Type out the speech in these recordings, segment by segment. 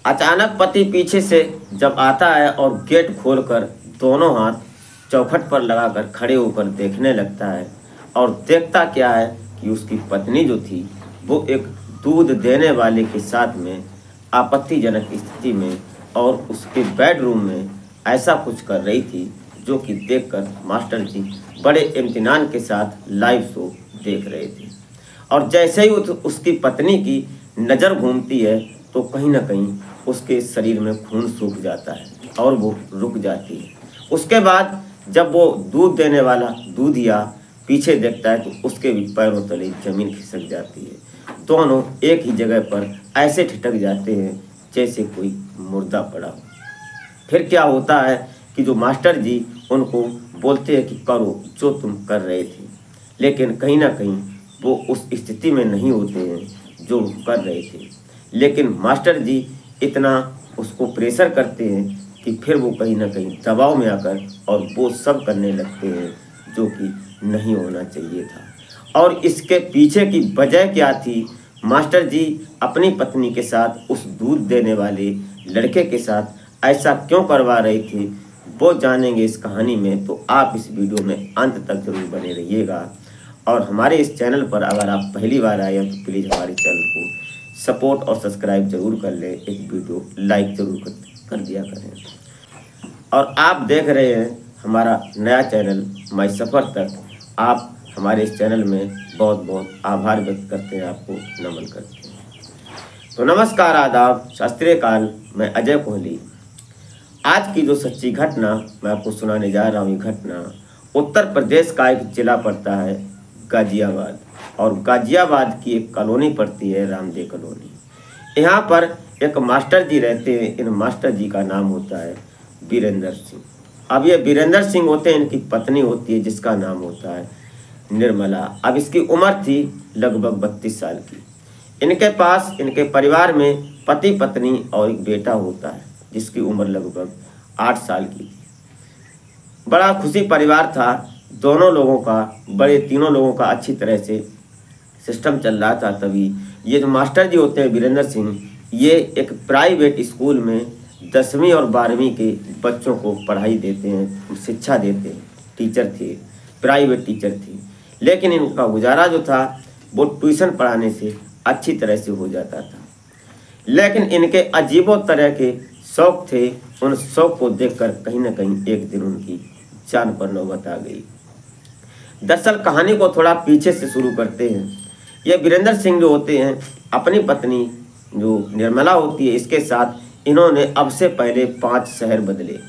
अचानक पति पीछे से जब आता है और गेट खोलकर दोनों हाथ चौखट पर लगाकर खड़े होकर देखने लगता है और देखता क्या है कि उसकी पत्नी जो थी वो एक दूध देने वाले के साथ में आपत्तिजनक स्थिति में और उसके बेडरूम में ऐसा कुछ कर रही थी, जो कि देखकर मास्टर जी बड़े इम्तिनान के साथ लाइव शो देख रहे थे। और जैसे ही उसकी पत्नी की नज़र घूमती है तो कहीं ना कहीं उसके शरीर में खून सूख जाता है और वो रुक जाती है। उसके बाद जब वो दूध देने वाला दूधिया पीछे देखता है तो उसके भी पैरों तले जमीन खिसक जाती है। दोनों एक ही जगह पर ऐसे ठिठक जाते हैं जैसे कोई मुर्दा पड़ा हो। फिर क्या होता है कि जो मास्टर जी उनको बोलते हैं कि करो जो तुम कर रहे थे, लेकिन कहीं ना कहीं वो उस स्थिति में नहीं होते हैं जो कर रहे थे। लेकिन मास्टर जी इतना उसको प्रेशर करते हैं कि फिर वो कहीं ना कहीं दबाव में आकर और वो सब करने लगते हैं जो कि नहीं होना चाहिए था। और इसके पीछे की वजह क्या थी, मास्टर जी अपनी पत्नी के साथ उस दूध देने वाले लड़के के साथ ऐसा क्यों करवा रहे थे, वो जानेंगे इस कहानी में। तो आप इस वीडियो में अंत तक जरूर बने रहिएगा। और हमारे इस चैनल पर अगर आप पहली बार आए हैं तो प्लीज़ हमारे चैनल को सपोर्ट और सब्सक्राइब जरूर कर लें, एक वीडियो लाइक जरूर कर दिया करें। और आप देख रहे हैं हमारा नया चैनल माई सफ़र तक। आप हमारे इस चैनल में बहुत बहुत आभार व्यक्त करते हैं, आपको नमन करते हैं। तो नमस्कार, आदाब, शास्त्रीय काल, मैं अजय कोहली। आज की जो सच्ची घटना मैं आपको सुनाने जा रहा हूँ, ये घटना उत्तर प्रदेश का एक जिला पड़ता है गाजियाबाद, और गाजियाबाद की एक कॉलोनी पड़ती है रामदेव कॉलोनी। यहाँ पर एक मास्टर जी रहते हैं। इन मास्टर जी का नाम होता है वीरेंद्र सिंह। अब ये वीरेंद्र सिंह होते हैं, इनकी पत्नी होती है जिसका नाम होता है निर्मला। अब इसकी उम्र थी लगभग 32 साल की। इनके पास इनके परिवार में पति पत्नी और एक बेटा होता है जिसकी उम्र लगभग 8 साल की थी। बड़ा खुशी परिवार था दोनों लोगों का, तीनों लोगों का अच्छी तरह से सिस्टम चल रहा था। तभी ये जो मास्टर जी होते हैं वीरेंद्र सिंह, ये एक प्राइवेट स्कूल में 10वीं और 12वीं के बच्चों को पढ़ाई देते हैं, शिक्षा देते हैं, टीचर थे, प्राइवेट टीचर थे। लेकिन इनका गुजारा जो था वो ट्यूशन पढ़ाने से अच्छी तरह से हो जाता था। लेकिन इनके अजीबो तरह के शौक थे। उन शौक को देखकर कहीं ना कहीं एक दिन उनकी जान पर नौबत आ गई। दरअसल कहानी को थोड़ा पीछे से शुरू करते हैं। ये वीरेंद्र सिंह जो होते हैं, अपनी पत्नी जो निर्मला होती है, इसके साथ इन्होंने अब से पहले 5 शहर बदले।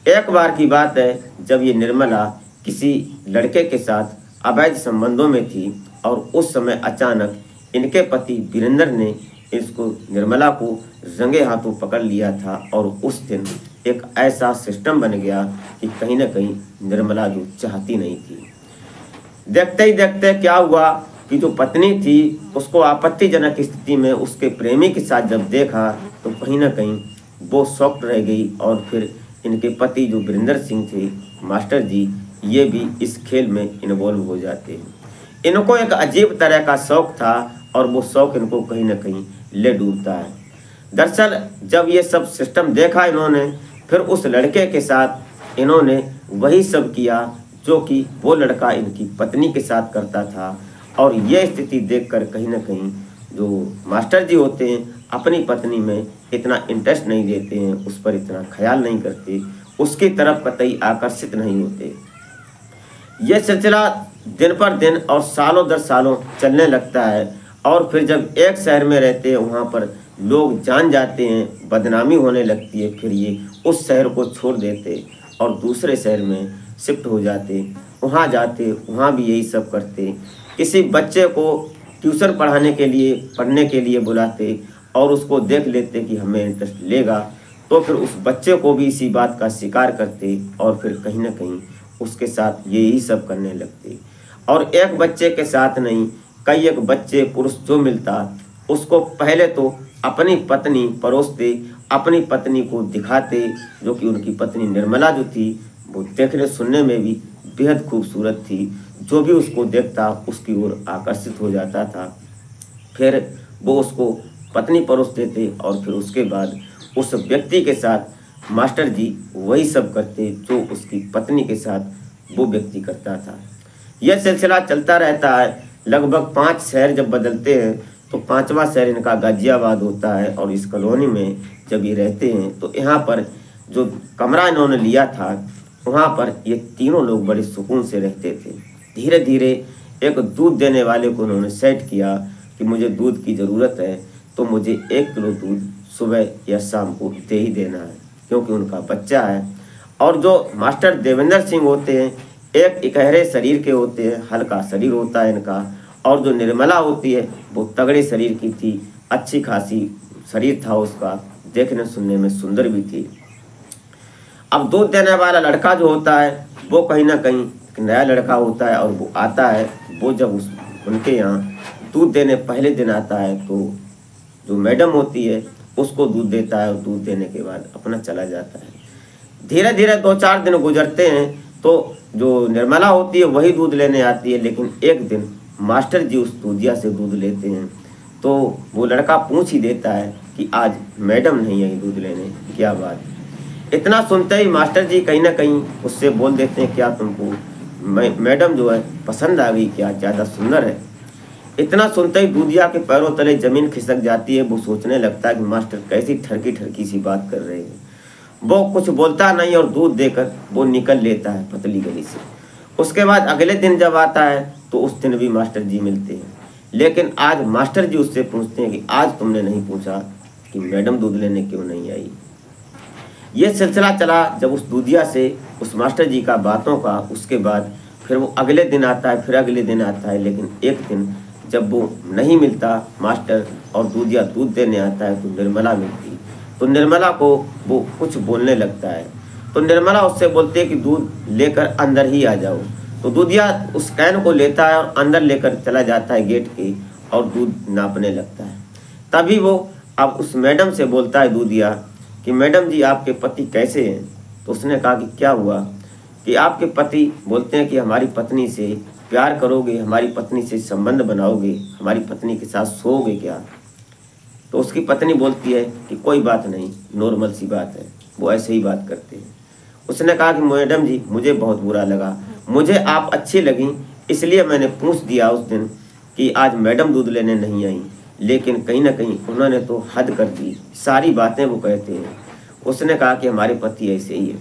एक बार की बात है जब ये निर्मला किसी लड़के के साथ अवैध संबंधों में थी और उस समय अचानक इनके पति वीरेंद्र ने इसको निर्मला को रंगे हाथों पकड़ लिया था। और उस दिन एक ऐसा सिस्टम बन गया कि कहीं ना कहीं निर्मला जो चाहती नहीं थी। देखते ही देखते क्या हुआ कि जो पत्नी थी उसको आपत्तिजनक स्थिति में उसके प्रेमी के साथ जब देखा तो कहीं ना कहीं वो शॉक्ड रह गई। और फिर इनके पति जो वीरेंद्र सिंह थे मास्टर जी, ये भी इस खेल में इन्वॉल्व हो जाते हैं। इनको एक अजीब तरह का शौक था और वो शौक इनको कहीं ना कहीं ले डूबता है। दरअसल जब ये सब सिस्टम देखा इन्होंने, फिर उस लड़के के साथ इन्होंने वही सब किया जो कि वो लड़का इनकी पत्नी के साथ करता था। और ये स्थिति देखकर कहीं ना कहीं जो मास्टर जी होते हैं अपनी पत्नी में इतना इंटरेस्ट नहीं देते हैं, उस पर इतना ख्याल नहीं करते, उसकी तरफ कतई आकर्षित नहीं होते। यह सिलसिला दिन पर दिन और सालों दर सालों चलने लगता है। और फिर जब एक शहर में रहते हैं वहाँ पर लोग जान जाते हैं, बदनामी होने लगती है। फिर ये उस शहर को छोड़ देते और दूसरे शहर में शिफ्ट हो जाते, वहाँ जाते, वहाँ भी यही सब करते। किसी बच्चे को ट्यूशन पढ़ने के लिए बुलाते और उसको देख लेते कि हमें इंटरेस्ट लेगा, तो फिर उस बच्चे को भी इसी बात का शिकार करते और फिर कहीं ना कहीं उसके साथ यही सब करने लगते। और एक बच्चे के साथ नहीं, कई एक बच्चे पुरुष जो मिलता उसको पहले तो अपनी पत्नी परोसते, अपनी पत्नी को दिखाते, जो कि उनकी पत्नी निर्मला जो थी वो देखने सुनने में भी बेहद खूबसूरत थी। जो भी उसको देखता उसकी ओर आकर्षित हो जाता था। फिर वो उसको पत्नी परोसते थे और फिर उसके बाद उस व्यक्ति के साथ मास्टर जी वही सब करते जो उसकी पत्नी के साथ वो व्यक्ति करता था। यह सिलसिला चलता रहता है। लगभग 5 शहर जब बदलते हैं तो 5वां शहर इनका गाजियाबाद होता है। और इस कॉलोनी में जब ये रहते हैं तो यहाँ पर जो कमरा इन्होंने लिया था वहाँ पर ये तीनों लोग बड़े सुकून से रहते थे। धीरे धीरे एक दूध देने वाले को उन्होंने सेट किया कि मुझे दूध की ज़रूरत है तो मुझे 1 किलो दूध सुबह या शाम को दे ही देना है, क्योंकि उनका बच्चा है। और जो मास्टर देवेंद्र सिंह होते हैं एक इकहरे शरीर के होते हैं, हल्का शरीर होता है इनका। और जो निर्मला होती है वो तगड़े शरीर की थी, अच्छी खासी शरीर था उसका, देखने सुनने में सुंदर भी थी। अब दूध देने वाला लड़का जो होता है वो कहीं ना कहीं एक नया लड़का होता है और वो आता है। वो जब उनके यहाँ दूध देने पहले दिन आता है तो जो मैडम होती है उसको दूध देता है और दूध देने के बाद अपना चला जाता है। धीरे धीरे 2-4 दिन गुजरते हैं तो जो निर्मला होती है वही दूध लेने आती है। लेकिन एक दिन मास्टर जी उस दूधिया से दूध लेते हैं तो वो लड़का पूछ ही देता है कि आज मैडम नहीं आई दूध लेने, क्या बात। इतना सुनते ही मास्टर जी कहीं ना कहीं उससे बोल देते हैं क्या तुमको मैडम जो है पसंद आ गई क्या, ज़्यादा सुंदर है। इतना सुनते ही दूधिया के पैरों तले ज़मीन खिसक जाती है। वो सोचने लगता है कि मास्टर कैसी ठरकी ठरकी सी बात कर रहे हैं। वो कुछ बोलता नहीं और दूध देकर वो निकल लेता है पतली गली से। उसके बाद अगले दिन जब आता है तो उस दिन भी मास्टर जी मिलते हैं। लेकिन आज मास्टर जी उससे पूछते हैं कि आज तुमने नहीं पूछा कि मैडम दूध लेने क्यों नहीं आई। ये सिलसिला चला जब उस दूधिया से उस मास्टर जी का बातों का। उसके बाद फिर वो अगले दिन आता है, फिर अगले दिन आता है। लेकिन एक दिन जब वो नहीं मिलता मास्टर और दूधिया दूध देने आता है तो निर्मला मिलती। तो निर्मला को वो कुछ बोलने लगता है तो निर्मला उससे बोलती है कि दूध लेकर अंदर ही आ जाओ। तो दूधिया उस कैन को लेता है और अंदर लेकर चला जाता है गेट के और दूध नापने लगता है। तभी वो अब उस मैडम से बोलता है दूधिया कि मैडम जी आपके पति कैसे हैं। तो उसने कहा कि क्या हुआ कि आपके पति बोलते हैं कि हमारी पत्नी से प्यार करोगे, हमारी पत्नी से संबंध बनाओगे, हमारी पत्नी के साथ सोओगे क्या। तो उसकी पत्नी बोलती है कि कोई बात नहीं, नॉर्मल सी बात है, वो ऐसे ही बात करते हैं। उसने कहा कि मैडम जी मुझे बहुत बुरा लगा, मुझे आप अच्छी लगी इसलिए मैंने पूछ दिया उस दिन कि आज मैडम दूध लेने नहीं आई। लेकिन कहीं ना कहीं उन्होंने तो हद कर दी, सारी बातें वो कहते हैं। उसने कहा कि हमारे पति ऐसे ही है।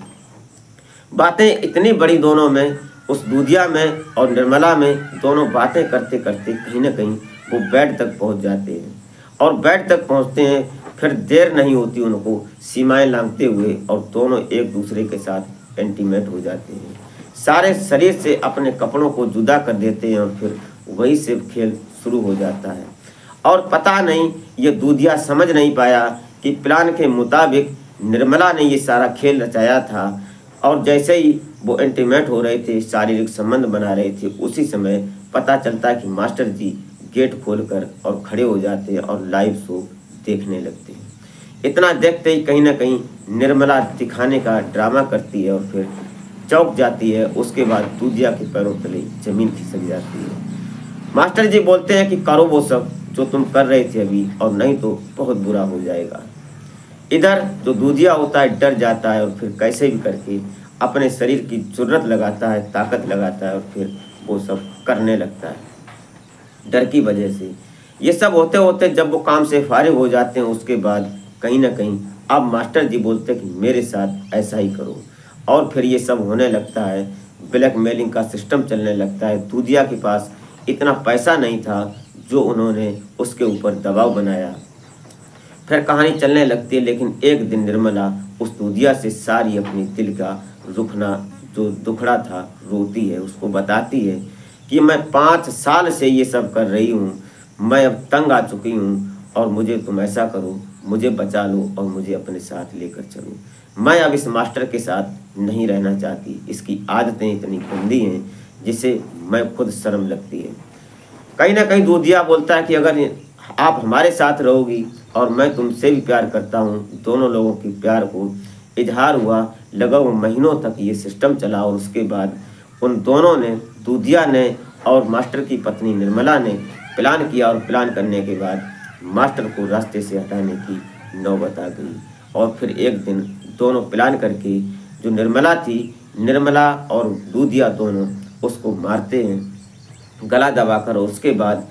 बातें इतनी बड़ी दोनों में, उस दूधिया में और निर्मला में, दोनों बातें करते करते कहीं ना कहीं वो बेड तक पहुंच जाते हैं। और बेड तक पहुंचते हैं फिर देर नहीं होती उनको सीमाएं लांघते हुए और दोनों एक दूसरे के साथ इंटीमेट हो जाते हैं। सारे शरीर से अपने कपड़ों को जुदा कर देते हैं और फिर वही से खेल शुरू हो जाता है। और पता नहीं ये दूधिया समझ नहीं पाया कि प्लान के मुताबिक निर्मला ने ये सारा खेल रचाया था। और जैसे ही वो इंटीमेट हो रहे थे, शारीरिक संबंध बना रहे थे, उसी समय पता चलता है कि मास्टर जी गेट खोलकर और खड़े हो जाते हैं और लाइव शो देखने लगते हैं। इतना देखते ही कहीं ना कहीं निर्मला दिखाने का ड्रामा करती है और फिर चौंक जाती है। उसके बाद दूधिया के पैरों तले जमीन खिसक जाती है। मास्टर जी बोलते हैं कि करो वो सब जो तुम कर रहे थे अभी, और नहीं तो बहुत बुरा हो जाएगा। इधर जो दूधिया होता है डर जाता है और फिर कैसे भी करके अपने शरीर की जुर्रत लगाता है, ताकत लगाता है और फिर वो सब करने लगता है डर की वजह से। ये सब होते होते जब वो काम से फारिग हो जाते हैं उसके बाद कहीं ना कहीं अब मास्टर जी बोलते हैं कि मेरे साथ ऐसा ही करो। और फिर ये सब होने लगता है, ब्लैकमेलिंग का सिस्टम चलने लगता है। दूधिया के पास इतना पैसा नहीं था जो उन्होंने उसके ऊपर दबाव बनाया। फिर कहानी चलने लगती है। लेकिन एक दिन निर्मला उस दूधिया से सारी अपनी दिल का रुखना जो दुखड़ा था रोती है, उसको बताती है कि मैं 5 साल से ये सब कर रही हूँ, मैं अब तंग आ चुकी हूँ और मुझे तुम ऐसा करो, मुझे बचा लो और मुझे अपने साथ लेकर चलो। मैं अब इस मास्टर के साथ नहीं रहना चाहती, इसकी आदतें इतनी गंदी हैं जिसे मैं खुद शर्म लगती है। कहीं ना कहीं दूधिया बोलता है कि अगर आप हमारे साथ रहोगी और मैं तुमसे भी प्यार करता हूँ, दोनों लोगों के प्यार को इजहार हुआ। लगभग महीनों तक ये सिस्टम चला और उसके बाद उन दोनों ने, दूधिया ने और मास्टर की पत्नी निर्मला ने प्लान किया और प्लान करने के बाद मास्टर को रास्ते से हटाने की नौबत आ गई। और फिर एक दिन दोनों प्लान करके, जो निर्मला थी, निर्मला और दूधिया दोनों उसको मारते हैं गला दबाकर, और उसके बाद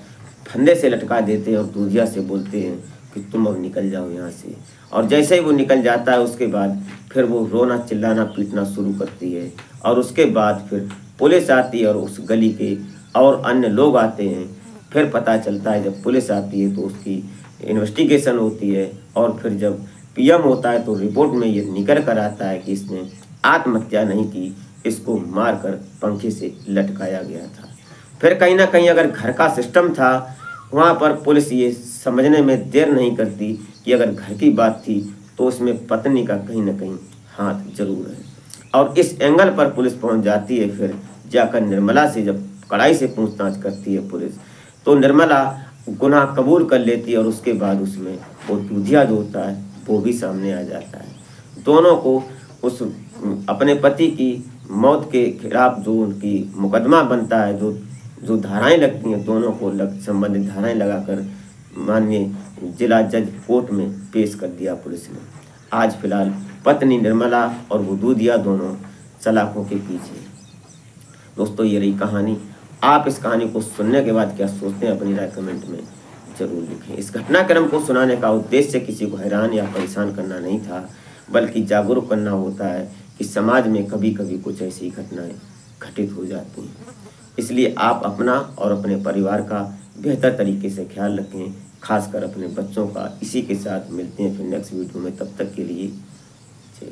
फंदे से लटका देते हैं और दूधिया से बोलते हैं कि तुम अब निकल जाओ यहाँ से। और जैसे ही वो निकल जाता है उसके बाद फिर वो रोना चिल्लाना पीटना शुरू करती है। और उसके बाद फिर पुलिस आती है और उस गली के और अन्य लोग आते हैं। फिर पता चलता है, जब पुलिस आती है तो उसकी इन्वेस्टिगेशन होती है, और फिर जब पीएम होता है तो रिपोर्ट में ये निकल कर आता है कि इसने आत्महत्या नहीं की, इसको मारकर पंखे से लटकाया गया था। फिर कहीं ना कहीं अगर घर का सिस्टम था, वहाँ पर पुलिस ये समझने में देर नहीं करती कि अगर घर की बात थी तो उसमें पत्नी का कहीं ना कहीं हाथ जरूर है। और इस एंगल पर पुलिस पहुँच जाती है। फिर जाकर निर्मला से जब कड़ाई से पूछताछ करती है पुलिस, तो निर्मला गुनाह कबूल कर लेती है, और उसके बाद उसमें वो दूधिया जो होता है वो भी सामने आ जाता है। दोनों को उस अपने पति की मौत के खिलाफ जो उनकी मुकदमा बनता है, जो धाराएं लगती हैं, दोनों को संबंधित धाराएं लगाकर माननीय जिला जज कोर्ट में पेश कर दिया पुलिस ने। आज फिलहाल पत्नी निर्मला और वो दूधिया दोनों सलाखों के पीछे। दोस्तों, ये रही कहानी। आप इस कहानी को सुनने के बाद क्या सोचते हैं, अपनी राय कमेंट में जरूर लिखें। इस घटनाक्रम को सुनाने का उद्देश्य किसी को हैरान या परेशान करना नहीं था, बल्कि जागरूक करना होता है कि समाज में कभी कभी कुछ ऐसी घटनाएं घटित हो जाती हैं। इसलिए आप अपना और अपने परिवार का बेहतर तरीके से ख्याल रखें, खासकर अपने बच्चों का। इसी के साथ मिलते हैं फिर नेक्स्ट वीडियो में। तब तक के लिए जय।